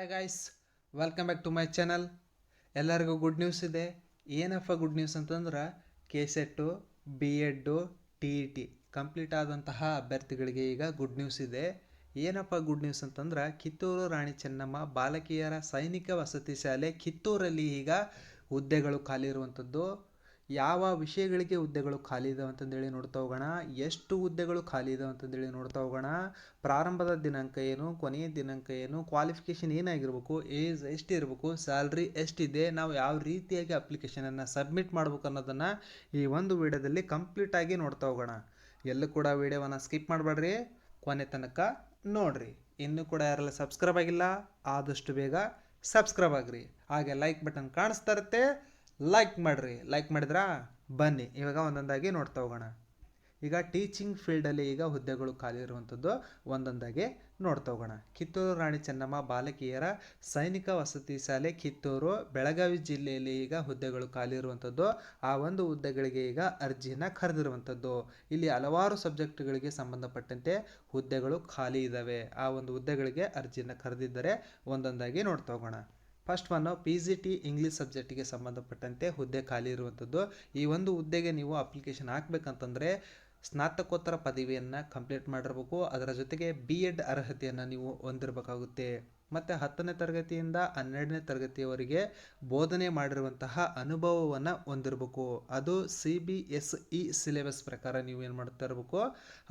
Hi guys, welcome back to my channel. ಎಲ್ಲರಿಗೂ good news ಇದೆ. ಏನಪ್ಪ ಗುಡ್ ನ್ಯೂಸ್ ಅಂತಂದ್ರೆ KSET, B.Ed, TET ಕಂಪ್ಲೀಟ್ ಆದಂತಹ ಅಭ್ಯರ್ಥಿಗಳಿಗೆ ಈಗ ಗುಡ್ ನ್ಯೂಸ್ ಇದೆ. ಏನಪ್ಪ ಗುಡ್ ನ್ಯೂಸ್ ಅಂತಂದ್ರೆ ಕಿತ್ತೂರು ರಾಣಿ ಚೆನ್ನಮ್ಮ ಬಾಲಕಿಯರ ಸೈನಿಕ ವಸತಿ ಶಾಲೆ ಕಿತ್ತೂರಲ್ಲಿ ಈಗ ಹುದ್ದೆಗಳು ಖಾಲಿ ಇರುವಂಥದ್ದು. ಯಾವ ವಿಷಯಗಳಿಗೆ ಹುದ್ದೆಗಳು ಖಾಲಿ ಇದಾವೆ ಅಂತಂದೇಳಿ ನೋಡ್ತಾ ಹೋಗೋಣ. ಎಷ್ಟು ಹುದ್ದೆಗಳು ಖಾಲಿ ಇದಾವೆ ಅಂತಂದೇಳಿ ನೋಡ್ತಾ ಹೋಗೋಣ. ಪ್ರಾರಂಭದ ದಿನಾಂಕ ಏನು, ಕೊನೆಯ ದಿನಾಂಕ ಏನು, ಕ್ವಾಲಿಫಿಕೇಷನ್ ಏನಾಗಿರ್ಬೇಕು, ಏಜ್ ಎಷ್ಟಿರಬೇಕು, ಸ್ಯಾಲ್ರಿ ಎಷ್ಟಿದೆ, ನಾವು ಯಾವ ರೀತಿಯಾಗಿ ಅಪ್ಲಿಕೇಶನನ್ನು ಸಬ್ಮಿಟ್ ಮಾಡ್ಬೇಕು ಅನ್ನೋದನ್ನು ಈ ಒಂದು ವಿಡಿಯೋದಲ್ಲಿ ಕಂಪ್ಲೀಟಾಗಿ ನೋಡ್ತಾ ಹೋಗೋಣ. ಎಲ್ಲೂ ಕೂಡ ವಿಡಿಯೋವನ್ನು ಸ್ಕಿಪ್ ಮಾಡಬೇಡ್ರಿ, ಕೊನೆ ತನಕ ನೋಡ್ರಿ. ಇನ್ನೂ ಕೂಡ ಯಾರೆಲ್ಲ ಸಬ್ಸ್ಕ್ರೈಬ್ ಆಗಿಲ್ಲ ಆದಷ್ಟು ಬೇಗ ಸಬ್ಸ್ಕ್ರೈಬ್ ಆಗ್ರಿ. ಹಾಗೆ ಲೈಕ್ ಬಟನ್ ಕಾಣಿಸ್ತಾ ಇರುತ್ತೆ, ಲೈಕ್ ಮಾಡಿರಿ. ಲೈಕ್ ಮಾಡಿದ್ರಾ? ಬನ್ನಿ ಇವಾಗ ಒಂದೊಂದಾಗಿ ನೋಡ್ತಾ ಹೋಗೋಣ. ಈಗ ಟೀಚಿಂಗ್ ಫೀಲ್ಡಲ್ಲಿ ಈಗ ಹುದ್ದೆಗಳು ಖಾಲಿ ಇರುವಂಥದ್ದು ಒಂದೊಂದಾಗಿ ನೋಡ್ತಾ ಹೋಗೋಣ. ಕಿತ್ತೂರು ರಾಣಿ ಚೆನ್ನಮ್ಮ ಬಾಲಕಿಯರ ಸೈನಿಕ ವಸತಿ ಶಾಲೆ ಕಿತ್ತೂರು, ಬೆಳಗಾವಿ ಜಿಲ್ಲೆಯಲ್ಲಿ ಈಗ ಹುದ್ದೆಗಳು ಖಾಲಿ ಇರುವಂಥದ್ದು. ಆ ಒಂದು ಹುದ್ದೆಗಳಿಗೆ ಈಗ ಅರ್ಜಿನ ಕರೆದಿರುವಂಥದ್ದು. ಇಲ್ಲಿ ಹಲವಾರು ಸಬ್ಜೆಕ್ಟ್ಗಳಿಗೆ ಸಂಬಂಧಪಟ್ಟಂತೆ ಹುದ್ದೆಗಳು ಖಾಲಿ ಇದ್ದಾವೆ. ಆ ಒಂದು ಹುದ್ದೆಗಳಿಗೆ ಅರ್ಜಿನ ಕರೆದಿದ್ದರೆ ಒಂದೊಂದಾಗಿ ನೋಡ್ತಾ ಹೋಗೋಣ. ಫಸ್ಟ್ ಒನ್ನು PGT ಇಂಗ್ಲೀಷ್ ಸಬ್ಜೆಕ್ಟಿಗೆ ಸಂಬಂಧಪಟ್ಟಂತೆ ಹುದ್ದೆ ಖಾಲಿ ಇರುವಂಥದ್ದು. ಈ ಒಂದು ಹುದ್ದೆಗೆ ನೀವು ಅಪ್ಲಿಕೇಶನ್ ಹಾಕಬೇಕಂತಂದರೆ ಸ್ನಾತಕೋತ್ತರ ಪದವಿಯನ್ನು ಕಂಪ್ಲೀಟ್ ಮಾಡಿರಬೇಕು. ಅದರ ಜೊತೆಗೆ B.Ed ಅರ್ಹತೆಯನ್ನು ನೀವು ಹೊಂದಿರಬೇಕಾಗುತ್ತೆ. ಮತ್ತು 10ನೇ ತರಗತಿಯಿಂದ 12ನೇ ತರಗತಿಯವರೆಗೆ ಬೋಧನೆ ಮಾಡಿರುವಂತಹ ಅನುಭವವನ್ನು ಹೊಂದಿರಬೇಕು. ಅದು CBSE ಸಿಲೆಬಸ್ ಪ್ರಕಾರ ನೀವು ಏನು ಮಾಡ್ತಾ ಇರಬೇಕು,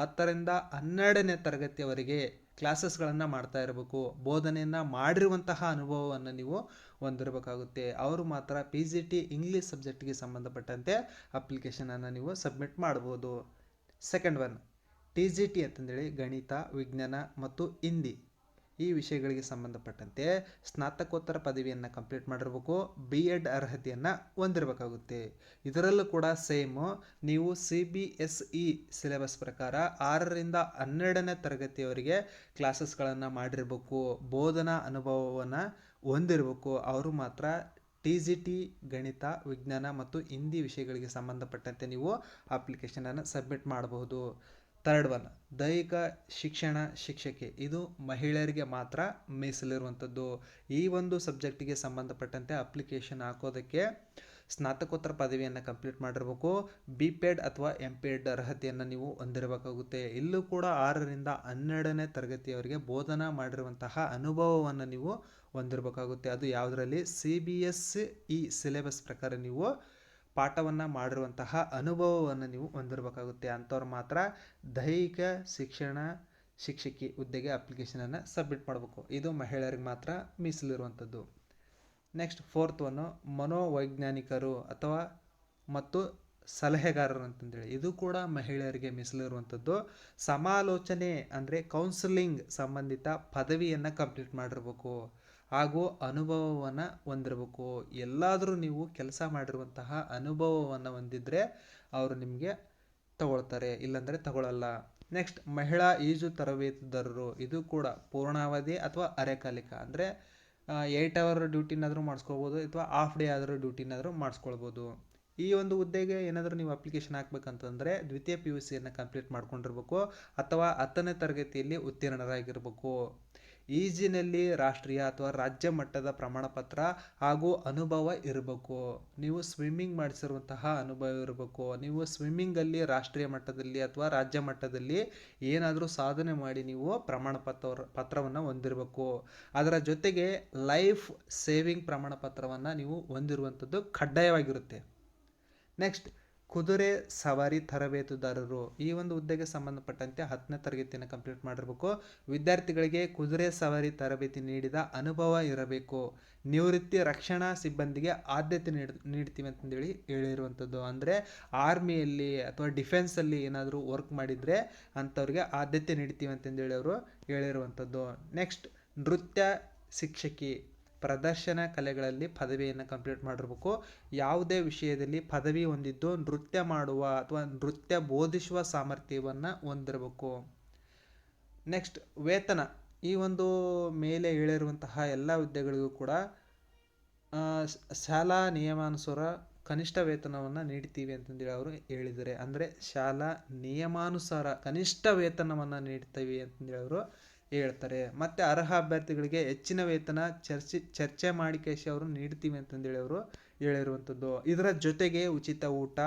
10ರಿಂದ 12ನೇ ತರಗತಿಯವರೆಗೆ ಕ್ಲಾಸಸ್ಗಳನ್ನು ಮಾಡ್ತಾ ಇರಬೇಕು. ಬೋಧನೆಯನ್ನು ಮಾಡಿರುವಂತಹ ಅನುಭವವನ್ನು ನೀವು ಹೊಂದಿರಬೇಕಾಗುತ್ತೆ. ಅವರು ಮಾತ್ರ PGT ಇಂಗ್ಲೀಷ್ ಸಬ್ಜೆಕ್ಟಿಗೆ ಸಂಬಂಧಪಟ್ಟಂತೆ ಅಪ್ಲಿಕೇಶನನ್ನು ನೀವು ಸಬ್ಮಿಟ್ ಮಾಡ್ಬೋದು. ಸೆಕೆಂಡ್ ಒನ್ TGT ಅಂತಂದೇಳಿ ಗಣಿತ, ವಿಜ್ಞಾನ ಮತ್ತು ಹಿಂದಿ ಈ ವಿಷಯಗಳಿಗೆ ಸಂಬಂಧಪಟ್ಟಂತೆ ಸ್ನಾತಕೋತ್ತರ ಪದವಿಯನ್ನು ಕಂಪ್ಲೀಟ್ ಮಾಡಿರಬೇಕು. B.Ed ಅರ್ಹತೆಯನ್ನು ಹೊಂದಿರಬೇಕಾಗುತ್ತೆ. ಇದರಲ್ಲೂ ಕೂಡ ಸೇಮು ನೀವು CBSE ಸಿಲೆಬಸ್ ಪ್ರಕಾರ 6ರಿಂದ 12ನೇ ತರಗತಿಯವರೆಗೆ ಕ್ಲಾಸಸ್ಗಳನ್ನು ಮಾಡಿರಬೇಕು. ಬೋಧನಾ ಅನುಭವವನ್ನು ಹೊಂದಿರಬೇಕು. ಅವರು ಮಾತ್ರ TGT ಗಣಿತ, ವಿಜ್ಞಾನ ಮತ್ತು ಹಿಂದಿ ವಿಷಯಗಳಿಗೆ ಸಂಬಂಧಪಟ್ಟಂತೆ ನೀವು ಅಪ್ಲಿಕೇಶನನ್ನು ಸಬ್ಮಿಟ್ ಮಾಡಬಹುದು. ಥರ್ಡ್ ಒನ್ ದೈಹಿಕ ಶಿಕ್ಷಣ ಶಿಕ್ಷಕಿ, ಇದು ಮಹಿಳೆಯರಿಗೆ ಮಾತ್ರ ಮೀಸಲಿರುವಂಥದ್ದು. ಈ ಒಂದು ಸಬ್ಜೆಕ್ಟಿಗೆ ಸಂಬಂಧಪಟ್ಟಂತೆ ಅಪ್ಲಿಕೇಶನ್ ಹಾಕೋದಕ್ಕೆ ಸ್ನಾತಕೋತ್ತರ ಪದವಿಯನ್ನು ಕಂಪ್ಲೀಟ್ ಮಾಡಿರಬೇಕು. B.Ped ಅಥವಾ M.Ped ಅರ್ಹತೆಯನ್ನು ನೀವು ಹೊಂದಿರಬೇಕಾಗುತ್ತೆ. ಇಲ್ಲೂ ಕೂಡ 6ರಿಂದ 12ನೇ ತರಗತಿಯವರೆಗೆ ಬೋಧನಾ ಮಾಡಿರುವಂತಹ ಅನುಭವವನ್ನು ನೀವು ಹೊಂದಿರಬೇಕಾಗುತ್ತೆ. ಅದು ಯಾವುದರಲ್ಲಿ CBSE ಸಿಲೆಬಸ್ ಪ್ರಕಾರ ನೀವು ಪಾಠವನ್ನು ಮಾಡಿರುವಂತಹ ಅನುಭವವನ್ನು ನೀವು ಹೊಂದಿರಬೇಕಾಗುತ್ತೆ. ಅಂಥವ್ರು ಮಾತ್ರ ದೈಹಿಕ ಶಿಕ್ಷಣ ಶಿಕ್ಷಕಿ ಹುದ್ದೆಗೆ ಅಪ್ಲಿಕೇಶನನ್ನು ಸಬ್ಮಿಟ್ ಮಾಡಬೇಕು. ಇದು ಮಹಿಳೆಯರಿಗೆ ಮಾತ್ರ ಮೀಸಲಿರುವಂಥದ್ದು. ನೆಕ್ಸ್ಟ್ ಫೋರ್ತ್ ಒನ್ನು ಮನೋವೈಜ್ಞಾನಿಕರು ಅಥವಾ ಮತ್ತು ಸಲಹೆಗಾರರು ಅಂತಂದೇಳಿ, ಇದು ಕೂಡ ಮಹಿಳೆಯರಿಗೆ ಮೀಸಲಿರುವಂಥದ್ದು. ಸಮಾಲೋಚನೆ ಅಂದರೆ ಕೌನ್ಸಿಲಿಂಗ್ ಸಂಬಂಧಿತ ಪದವಿಯನ್ನು ಕಂಪ್ಲೀಟ್ ಮಾಡಿರಬೇಕು ಹಾಗೂ ಅನುಭವವನ್ನು ಹೊಂದಿರಬೇಕು. ಎಲ್ಲಾದರೂ ನೀವು ಕೆಲಸ ಮಾಡಿರುವಂತಹ ಅನುಭವವನ್ನು ಹೊಂದಿದ್ರೆ ಅವರು ನಿಮಗೆ ತಗೊಳ್ತಾರೆ, ಇಲ್ಲಾಂದರೆ ತಗೊಳ್ಳಲ್ಲ. ನೆಕ್ಸ್ಟ್ ಮಹಿಳಾ ಈಜು ತರಬೇತುದಾರರು, ಇದು ಕೂಡ ಪೂರ್ಣಾವಧಿ ಅಥವಾ ಅರೆಕಾಲಿಕ ಅಂದರೆ 8 ಅವರ್ ಡ್ಯೂಟಿನಾದರೂ ಮಾಡಿಸ್ಕೊಳ್ಬೋದು ಅಥವಾ ಹಾಫ್ ಡೇ ಆದರೂ ಡ್ಯೂಟಿನಾದರೂ ಮಾಡಿಸ್ಕೊಳ್ಬೋದು. ಈ ಒಂದು ಹುದ್ದೆಗೆ ಏನಾದರೂ ನೀವು ಅಪ್ಲಿಕೇಶನ್ ಹಾಕ್ಬೇಕಂತಂದರೆ ದ್ವಿತೀಯ PUCಯನ್ನು ಕಂಪ್ಲೀಟ್ ಮಾಡ್ಕೊಂಡಿರ್ಬೇಕು ಅಥವಾ 10ನೇ ತರಗತಿಯಲ್ಲಿ ಉತ್ತೀರ್ಣರಾಗಿರ್ಬೇಕು. ಈಜಿನಲ್ಲಿ ರಾಷ್ಟ್ರೀಯ ಅಥವಾ ರಾಜ್ಯ ಮಟ್ಟದ ಪ್ರಮಾಣಪತ್ರ ಹಾಗೂ ಅನುಭವ ಇರಬೇಕು. ನೀವು ಸ್ವಿಮ್ಮಿಂಗ್ ಮಾಡಿಸಿರುವಂತಹ ಅನುಭವ ಇರಬೇಕು. ನೀವು ಸ್ವಿಮ್ಮಿಂಗಲ್ಲಿ ರಾಷ್ಟ್ರೀಯ ಮಟ್ಟದಲ್ಲಿ ಅಥವಾ ರಾಜ್ಯ ಮಟ್ಟದಲ್ಲಿ ಏನಾದರೂ ಸಾಧನೆ ಮಾಡಿ ನೀವು ಪತ್ರವನ್ನು ಹೊಂದಿರಬೇಕು. ಅದರ ಜೊತೆಗೆ ಲೈಫ್ ಸೇವಿಂಗ್ ಪ್ರಮಾಣ ಪತ್ರವನ್ನು ನೀವು ಹೊಂದಿರುವಂಥದ್ದು ಕಡ್ಡಾಯವಾಗಿರುತ್ತೆ. ನೆಕ್ಸ್ಟ್ ಕುದುರೆ ಸವಾರಿ ತರಬೇತುದಾರರು, ಈ ಒಂದು ಹುದ್ದೆಗೆ ಸಂಬಂಧಪಟ್ಟಂತೆ 10ನೇ ತರಗತಿಯನ್ನು ಕಂಪ್ಲೀಟ್ ಮಾಡಿರಬೇಕು. ವಿದ್ಯಾರ್ಥಿಗಳಿಗೆ ಕುದುರೆ ಸವಾರಿ ತರಬೇತಿ ನೀಡಿದ ಅನುಭವ ಇರಬೇಕು. ನಿವೃತ್ತಿ ರಕ್ಷಣಾ ಸಿಬ್ಬಂದಿಗೆ ಆದ್ಯತೆ ನೀಡ್ತೀವಿ ಅಂತಂದೇಳಿ ಹೇಳಿರುವಂಥದ್ದು. ಅಂದರೆ ಆರ್ಮಿಯಲ್ಲಿ ಅಥವಾ ಡಿಫೆನ್ಸಲ್ಲಿ ಏನಾದರೂ ವರ್ಕ್ ಮಾಡಿದರೆ ಅಂಥವ್ರಿಗೆ ಆದ್ಯತೆ ನೀಡ್ತೀವಿ ಅಂತಂದೇಳಿ ಅವರು ಹೇಳಿರುವಂಥದ್ದು. ನೆಕ್ಸ್ಟ್ ನೃತ್ಯ ಶಿಕ್ಷಕಿ, ಪ್ರದರ್ಶನ ಕಲೆಗಳಲ್ಲಿ ಪದವಿಯನ್ನು ಕಂಪ್ಲೀಟ್ ಮಾಡಿರಬೇಕು. ಯಾವುದೇ ವಿಷಯದಲ್ಲಿ ಪದವಿ ಹೊಂದಿದ್ದು ನೃತ್ಯ ಮಾಡುವ ಅಥವಾ ನೃತ್ಯ ಬೋಧಿಸುವ ಸಾಮರ್ಥ್ಯವನ್ನು ಹೊಂದಿರಬೇಕು. ನೆಕ್ಸ್ಟ್ ವೇತನ, ಈ ಒಂದು ಮೇಲೆ ಹೇಳಿರುವಂತಹ ಎಲ್ಲ ಹುದ್ದೆಗಳಿಗೂ ಕೂಡ ಶಾಲಾ ನಿಯಮಾನುಸಾರ ಕನಿಷ್ಠ ವೇತನವನ್ನು ನೀಡ್ತೀವಿ ಅಂತಂದೇಳಿ ಅವರು ಹೇಳಿದ್ದಾರೆ. ಅಂದರೆ ಶಾಲಾ ನಿಯಮಾನುಸಾರ ಕನಿಷ್ಠ ವೇತನವನ್ನು ನೀಡ್ತೀವಿ ಅಂತಂದೇಳಿ ಅವರು ಹೇಳ್ತಾರೆ. ಮತ್ತು ಅರ್ಹ ಅಭ್ಯರ್ಥಿಗಳಿಗೆ ಹೆಚ್ಚಿನ ವೇತನ ಚರ್ಚೆ ಮಾಡಿ ಕೇಸಿ ಅವರು ನೀಡ್ತೀವಿ ಅಂತಂದೇಳಿ ಅವರು ಹೇಳಿರುವಂಥದ್ದು. ಇದರ ಜೊತೆಗೆ ಉಚಿತ ಊಟ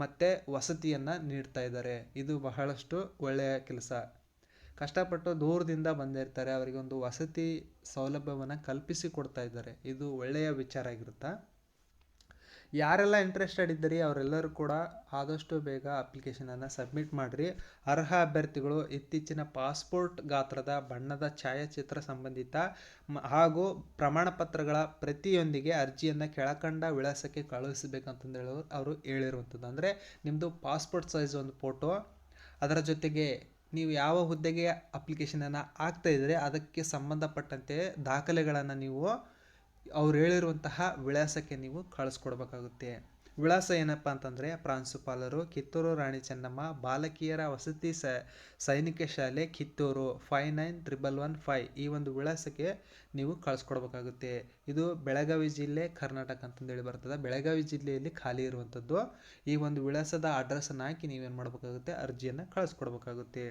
ಮತ್ತು ವಸತಿಯನ್ನು ನೀಡ್ತಾ ಇದ್ದಾರೆ. ಇದು ಬಹಳಷ್ಟು ಒಳ್ಳೆಯ ಕೆಲಸ. ಕಷ್ಟಪಟ್ಟು ದೂರದಿಂದ ಬಂದಿರ್ತಾರೆ, ಅವರಿಗೆ ಒಂದು ವಸತಿ ಸೌಲಭ್ಯವನ್ನು ಕಲ್ಪಿಸಿ ಕೊಡ್ತಾ ಇದ್ದಾರೆ. ಇದು ಒಳ್ಳೆಯ ವಿಚಾರ ಆಗಿರುತ್ತೆ. ಯಾರೆಲ್ಲ ಇಂಟ್ರೆಸ್ಟೆಡ್ ಇದ್ದೀರಿ ಅವರೆಲ್ಲರೂ ಕೂಡ ಆದಷ್ಟು ಬೇಗ ಅಪ್ಲಿಕೇಶನನ್ನು ಸಬ್ಮಿಟ್ ಮಾಡಿರಿ. ಅರ್ಹ ಅಭ್ಯರ್ಥಿಗಳು ಇತ್ತೀಚಿನ ಪಾಸ್ಪೋರ್ಟ್ ಗಾತ್ರದ ಬಣ್ಣದ ಛಾಯಾಚಿತ್ರ ಸಂಬಂಧಿತ ಹಾಗೂ ಪ್ರಮಾಣ ಪತ್ರಗಳ ಪ್ರತಿಯೊಂದಿಗೆ ಅರ್ಜಿಯನ್ನು ಕೆಳಕಂಡ ವಿಳಾಸಕ್ಕೆ ಕಳುಹಿಸಬೇಕಂತಂದೇಳಿ ಅವರು ಹೇಳಿರುವಂಥದ್ದು. ಅಂದರೆ ನಿಮ್ಮದು ಪಾಸ್ಪೋರ್ಟ್ ಸೈಜ್ ಒಂದು ಫೋಟೋ, ಅದರ ಜೊತೆಗೆ ನೀವು ಯಾವ ಹುದ್ದೆಗೆ ಅಪ್ಲಿಕೇಶನನ್ನು ಹಾಕ್ತಾಯಿದ್ರೆ ಅದಕ್ಕೆ ಸಂಬಂಧಪಟ್ಟಂತೆ ದಾಖಲೆಗಳನ್ನು ನೀವು ಅವ್ರು ಹೇಳಿರುವಂತಹ ವಿಳಾಸಕ್ಕೆ ನೀವು ಕಳಿಸ್ಕೊಡ್ಬೇಕಾಗುತ್ತೆ. ವಿಳಾಸ ಏನಪ್ಪ ಅಂತಂದರೆ ಪ್ರಾಂಶುಪಾಲರು, ಕಿತ್ತೂರು ರಾಣಿ ಚೆನ್ನಮ್ಮ ಬಾಲಕಿಯರ ವಸತಿ ಸೈನಿಕ ಶಾಲೆ, ಕಿತ್ತೂರು 591115 ಈ ಒಂದು ವಿಳಾಸಕ್ಕೆ ನೀವು ಕಳಿಸ್ಕೊಡ್ಬೇಕಾಗುತ್ತೆ. ಇದು ಬೆಳಗಾವಿ ಜಿಲ್ಲೆ, ಕರ್ನಾಟಕ ಅಂತಂದೇಳಿ ಬರ್ತದೆ. ಬೆಳಗಾವಿ ಜಿಲ್ಲೆಯಲ್ಲಿ ಖಾಲಿ ಇರುವಂಥದ್ದು. ಈ ಒಂದು ವಿಳಾಸದ ಅಡ್ರೆಸ್ಸನ್ನು ಹಾಕಿ ನೀವೇನು ಮಾಡಬೇಕಾಗುತ್ತೆ, ಅರ್ಜಿಯನ್ನು ಕಳಿಸ್ಕೊಡ್ಬೇಕಾಗುತ್ತೆ.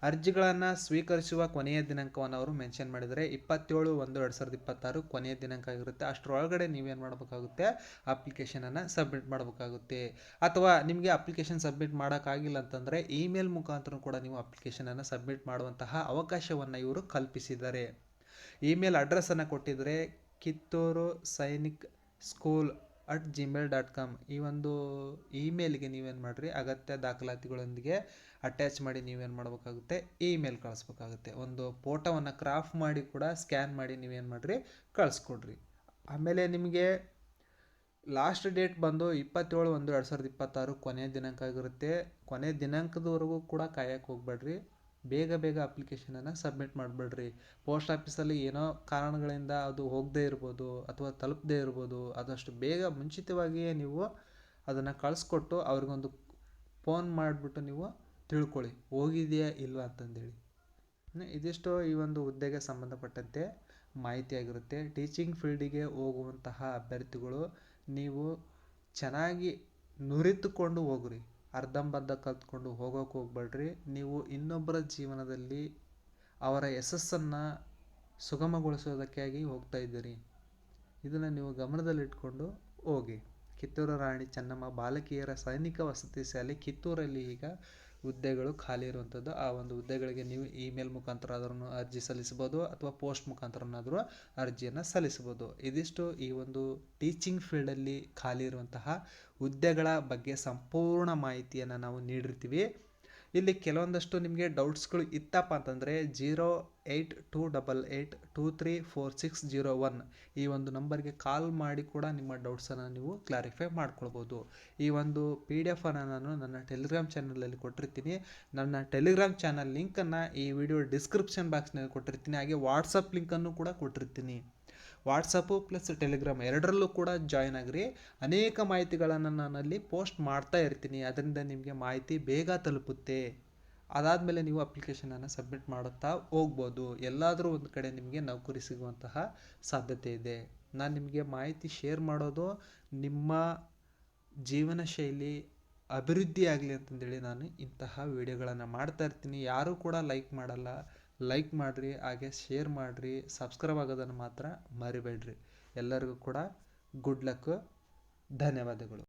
ಅರ್ಜಿಗಳನ್ನು ಸ್ವೀಕರಿಸುವ ಕೊನೆಯ ದಿನಾಂಕವನ್ನು ಅವರು ಮೆನ್ಷನ್ ಮಾಡಿದರೆ 27/1/2026 ಕೊನೆಯ ದಿನಾಂಕ ಆಗಿರುತ್ತೆ. ಅಷ್ಟರೊಳಗಡೆ ನೀವೇನು ಮಾಡಬೇಕಾಗುತ್ತೆ, ಅಪ್ಲಿಕೇಶನನ್ನು ಸಬ್ಮಿಟ್ ಮಾಡಬೇಕಾಗುತ್ತೆ. ಅಥವಾ ನಿಮಗೆ ಅಪ್ಲಿಕೇಶನ್ ಸಬ್ಮಿಟ್ ಮಾಡೋಕ್ಕಾಗಿಲ್ಲ ಅಂತಂದರೆ ಇಮೇಲ್ ಮುಖಾಂತರ ಕೂಡ ನೀವು ಅಪ್ಲಿಕೇಶನನ್ನು ಸಬ್ಮಿಟ್ ಮಾಡುವಂತಹ ಅವಕಾಶವನ್ನು ಇವರು ಕಲ್ಪಿಸಿದ್ದಾರೆ. ಇಮೇಲ್ ಅಡ್ರೆಸ್ಸನ್ನು ಕೊಟ್ಟಿದ್ದರೆ ಕಿತ್ತೂರು ಸೈನಿಕ್ ಸ್ಕೂಲ್ @gmail.com ಈ ಒಂದು ಇಮೇಲ್ಗೆ ನೀವೇನು ಮಾಡಿರಿ, ಅಗತ್ಯ ದಾಖಲಾತಿಗಳೊಂದಿಗೆ ಅಟ್ಯಾಚ್ ಮಾಡಿ ನೀವೇನು ಮಾಡಬೇಕಾಗುತ್ತೆ, ಇಮೇಲ್ ಕಳಿಸ್ಬೇಕಾಗುತ್ತೆ. ಒಂದು ಫೋಟೋವನ್ನು ಕ್ರಾಫ್ ಮಾಡಿ ಕೂಡ ಸ್ಕ್ಯಾನ್ ಮಾಡಿ ನೀವೇನು ಮಾಡಿರಿ, ಕಳಿಸ್ಕೊಡ್ರಿ. ಆಮೇಲೆ ನಿಮಗೆ ಲಾಸ್ಟ್ ಡೇಟ್ ಬಂದು 27/1/2026 ಕೊನೆಯ ದಿನಾಂಕ ಆಗಿರುತ್ತೆ. ಕೊನೆಯ ದಿನಾಂಕದವರೆಗೂ ಕೂಡ ಕಾಯಕ್ಕೆ ಹೋಗ್ಬೇಡ್ರಿ. ಬೇಗ ಅಪ್ಲಿಕೇಶನನ್ನು ಸಬ್ಮಿಟ್ ಮಾಡಿಬಿಡ್ರಿ. ಪೋಸ್ಟ್ ಆಫೀಸಲ್ಲಿ ಏನೋ ಕಾರಣಗಳಿಂದ ಅದು ಹೋಗದೇ ಇರ್ಬೋದು ಅಥವಾ ತಲುಪದೇ ಇರ್ಬೋದು. ಆದಷ್ಟು ಬೇಗ ಮುಂಚಿತವಾಗಿಯೇ ನೀವು ಅದನ್ನು ಕಳಿಸ್ಕೊಟ್ಟು ಅವ್ರಿಗೊಂದು ಫೋನ್ ಮಾಡಿಬಿಟ್ಟು ನೀವು ತಿಳ್ಕೊಳ್ಳಿ ಹೋಗಿದೆಯಾ ಇಲ್ವಾ ಅಂತಂದೇಳಿ. ಇದಿಷ್ಟು ಈ ಒಂದು ಹುದ್ದೆಗೆ ಸಂಬಂಧಪಟ್ಟಂತೆ ಮಾಹಿತಿಯಾಗಿರುತ್ತೆ. ಟೀಚಿಂಗ್ ಫೀಲ್ಡಿಗೆ ಹೋಗುವಂತಹ ಅಭ್ಯರ್ಥಿಗಳು ನೀವು ಚೆನ್ನಾಗಿ ನುರಿತುಕೊಂಡು ಹೋಗ್ರಿ. ಅರ್ಧಂಬರ್ಧ ಕಲ್ತ್ಕೊಂಡು ಹೋಗೋಕೆ ಹೋಗ್ಬೇಡ್ರಿ. ನೀವು ಇನ್ನೊಬ್ಬರ ಜೀವನದಲ್ಲಿ ಅವರ ಯಶಸ್ಸನ್ನು ಸುಗಮಗೊಳಿಸೋದಕ್ಕಾಗಿ ಹೋಗ್ತಾ ಇದ್ದೀರಿ. ಇದನ್ನು ನೀವು ಗಮನದಲ್ಲಿಟ್ಕೊಂಡು ಹೋಗಿ. ಕಿತ್ತೂರು ರಾಣಿ ಚೆನ್ನಮ್ಮ ಬಾಲಕಿಯರ ಸೈನಿಕ ವಸತಿ ಶಾಲೆ ಕಿತ್ತೂರಲ್ಲಿ ಈಗ ಹುದ್ದೆಗಳು ಖಾಲಿ ಇರುವಂಥದ್ದು. ಆ ಒಂದು ಹುದ್ದೆಗಳಿಗೆ ನೀವು ಇಮೇಲ್ ಮುಖಾಂತರ ಆದ್ರೂ ಅರ್ಜಿ ಸಲ್ಲಿಸ್ಬೋದು ಅಥವಾ ಪೋಸ್ಟ್ ಮುಖಾಂತರನಾದರೂ ಅರ್ಜಿಯನ್ನು ಸಲ್ಲಿಸ್ಬೋದು. ಇದಿಷ್ಟು ಈ ಒಂದು ಟೀಚಿಂಗ್ ಫೀಲ್ಡಲ್ಲಿ ಖಾಲಿ ಇರುವಂತಹ ಹುದ್ದೆಗಳ ಬಗ್ಗೆ ಸಂಪೂರ್ಣ ಮಾಹಿತಿಯನ್ನು ನಾವು ನೀಡಿರ್ತೀವಿ. ಇಲ್ಲಿ ಕೆಲವೊಂದಷ್ಟು ನಿಮಗೆ ಡೌಟ್ಸ್ಗಳು ಇತ್ತಪ್ಪ ಅಂತಂದರೆ 08288234601 ಈ ಒಂದು ನಂಬರ್ಗೆ ಕಾಲ್ ಮಾಡಿ ಕೂಡ ನಿಮ್ಮ ಡೌಟ್ಸನ್ನು ನೀವು ಕ್ಲಾರಿಫೈ ಮಾಡ್ಕೊಳ್ಬೋದು. ಈ ಒಂದು PDF ಅನ್ನು ನಾನು ನನ್ನ ಟೆಲಿಗ್ರಾಮ್ ಚಾನಲಲ್ಲಿ ಕೊಟ್ಟಿರ್ತೀನಿ. ನನ್ನ ಟೆಲಿಗ್ರಾಮ್ ಚಾನಲ್ ಲಿಂಕನ್ನು ಈ ವಿಡಿಯೋ ಡಿಸ್ಕ್ರಿಪ್ಷನ್ ಬಾಕ್ಸ್ನಲ್ಲಿ ಕೊಟ್ಟಿರ್ತೀನಿ. ಹಾಗೆ ವಾಟ್ಸಪ್ ಲಿಂಕನ್ನು ಕೂಡ ಕೊಟ್ಟಿರ್ತೀನಿ. ವಾಟ್ಸಪ್ಪು ಪ್ಲಸ್ ಟೆಲಿಗ್ರಾಮ್ ಎರಡರಲ್ಲೂ ಕೂಡ ಜಾಯ್ನ್ ಆಗಿರಿ. ಅನೇಕ ಮಾಹಿತಿಗಳನ್ನು ನಾನಲ್ಲಿ ಪೋಸ್ಟ್ ಮಾಡ್ತಾ ಇರ್ತೀನಿ. ಅದರಿಂದ ನಿಮಗೆ ಮಾಹಿತಿ ಬೇಗ ತಲುಪುತ್ತೆ. ಅದಾದಮೇಲೆ ನೀವು ಅಪ್ಲಿಕೇಶನನ್ನು ಸಬ್ಮಿಟ್ ಮಾಡುತ್ತಾ ಹೋಗ್ಬೋದು. ಎಲ್ಲಾದರೂ ಒಂದು ಕಡೆ ನಿಮಗೆ ನೌಕರಿ ಸಿಗುವಂತಹ ಸಾಧ್ಯತೆ ಇದೆ. ನಾನು ನಿಮಗೆ ಮಾಹಿತಿ ಶೇರ್ ಮಾಡೋದು ನಿಮ್ಮ ಜೀವನ ಶೈಲಿ ಅಭಿವೃದ್ಧಿ ಆಗಲಿ ಅಂತಂದೇಳಿ ನಾನು ಇಂತಹ ವಿಡಿಯೋಗಳನ್ನು ಮಾಡ್ತಾ ಇರ್ತೀನಿ. ಯಾರೂ ಕೂಡ ಲೈಕ್ ಮಾಡಲ್ಲ. ಲೈಕ್ ಮಾಡಿರಿ, ಹಾಗೆ ಶೇರ್ ಮಾಡಿರಿ, ಸಬ್ಸ್ಕ್ರೈಬ್ ಆಗೋದನ್ನು ಮಾತ್ರ ಮರಿಬೇಡ್ರಿ. ಎಲ್ಲರಿಗೂ ಕೂಡ ಗುಡ್ ಲಕ್. ಧನ್ಯವಾದಗಳು.